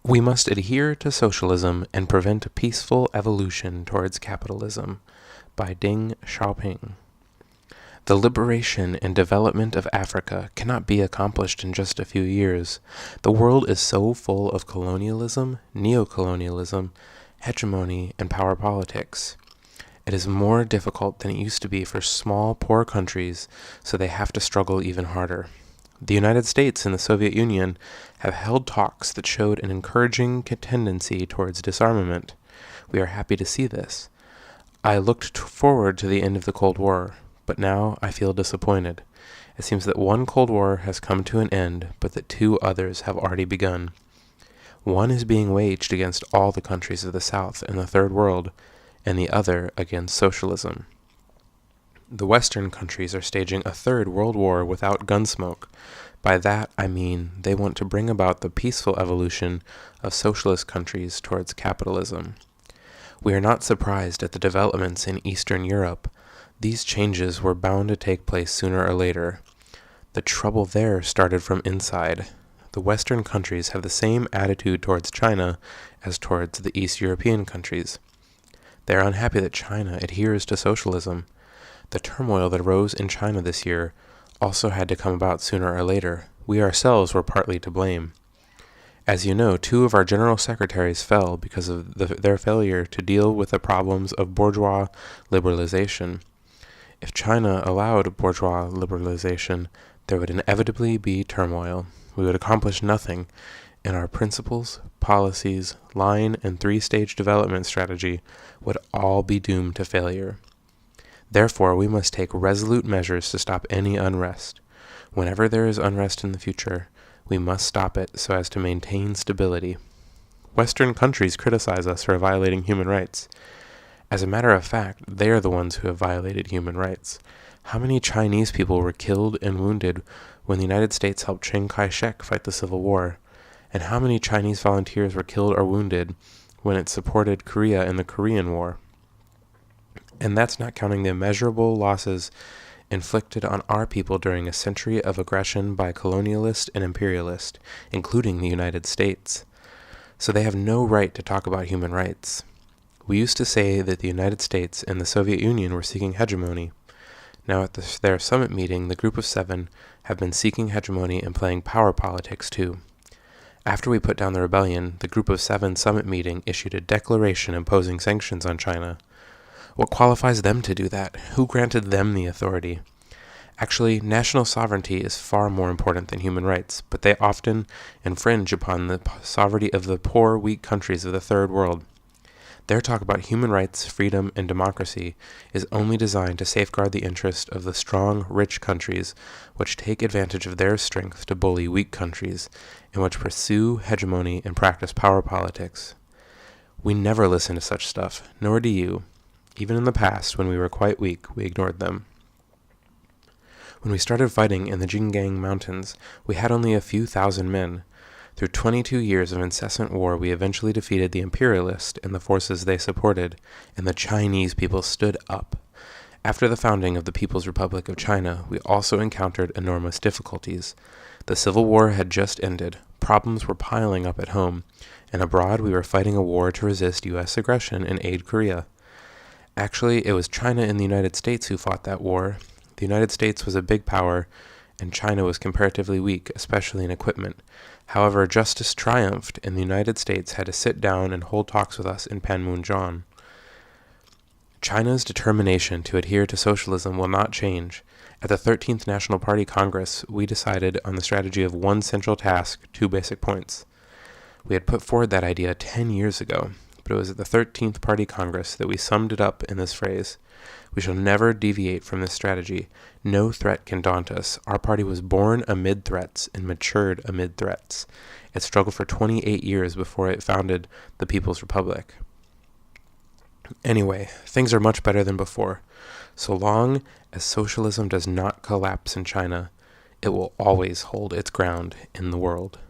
We must adhere to socialism and prevent a peaceful evolution towards capitalism, by Deng Xiaoping. The liberation and development of Africa cannot be accomplished in just a few years. The world is so full of colonialism, neocolonialism, hegemony, and power politics. It is more difficult than it used to be for small, poor countries, so they have to struggle even harder. The United States and the Soviet Union have held talks that showed an encouraging tendency towards disarmament. We are happy to see this. I looked forward to the end of the Cold War, but now I feel disappointed. It seems that one Cold War has come to an end, but that two others have already begun. One is being waged against all the countries of the South and the Third World, and the other against socialism. The Western countries are staging a third world war without gunsmoke. By that I mean they want to bring about the peaceful evolution of socialist countries towards capitalism. We are not surprised at the developments in Eastern Europe. These changes were bound to take place sooner or later. The trouble there started from inside. The Western countries have the same attitude towards China as towards the East European countries. They are unhappy that China adheres to socialism. The turmoil that arose in China this year also had to come about sooner or later. We ourselves were partly to blame. As you know, 2 of our general secretaries fell because of their failure to deal with the problems of bourgeois liberalization. If China allowed bourgeois liberalization, there would inevitably be turmoil. We would accomplish nothing, and our principles, policies, line, and 3-stage development strategy would all be doomed to failure. Therefore, we must take resolute measures to stop any unrest. Whenever there is unrest in the future, we must stop it so as to maintain stability. Western countries criticize us for violating human rights. As a matter of fact, they are the ones who have violated human rights. How many Chinese people were killed and wounded when the United States helped Chiang Kai-shek fight the Civil War? And how many Chinese volunteers were killed or wounded when it supported Korea in the Korean War? And that's not counting the immeasurable losses inflicted on our people during a century of aggression by colonialist and imperialist, including the United States. So they have no right to talk about human rights. We used to say that the United States and the Soviet Union were seeking hegemony. Now at their summit meeting, the Group of 7 have been seeking hegemony and playing power politics too. After we put down the rebellion, the Group of 7 summit meeting issued a declaration imposing sanctions on China. What qualifies them to do that? Who granted them the authority? Actually, national sovereignty is far more important than human rights, but they often infringe upon the sovereignty of the poor, weak countries of the Third World. Their talk about human rights, freedom, and democracy is only designed to safeguard the interest of the strong, rich countries which take advantage of their strength to bully weak countries and which pursue hegemony and practice power politics. We never listen to such stuff, nor do you. Even in the past, when we were quite weak, we ignored them. When we started fighting in the Jinggang Mountains, we had only a few thousand men. Through 22 years of incessant war, we eventually defeated the imperialists and the forces they supported, and the Chinese people stood up. After the founding of the People's Republic of China, we also encountered enormous difficulties. The Civil War had just ended, problems were piling up at home, and abroad we were fighting a war to resist U.S. aggression and aid Korea. Actually, it was China and the United States who fought that war. The United States was a big power, and China was comparatively weak, especially in equipment. However, justice triumphed, and the United States had to sit down and hold talks with us in Panmunjom. China's determination to adhere to socialism will not change. At the 13th National Party Congress, we decided on the strategy of one central task, 2 basic points. We had put forward that idea 10 years ago, but it was at the 13th Party Congress that we summed it up in this phrase: we shall never deviate from this strategy. No threat can daunt us. Our party was born amid threats and matured amid threats. It struggled for 28 years before it founded the People's Republic. Anyway, things are much better than before. So long as socialism does not collapse in China, it will always hold its ground in the world.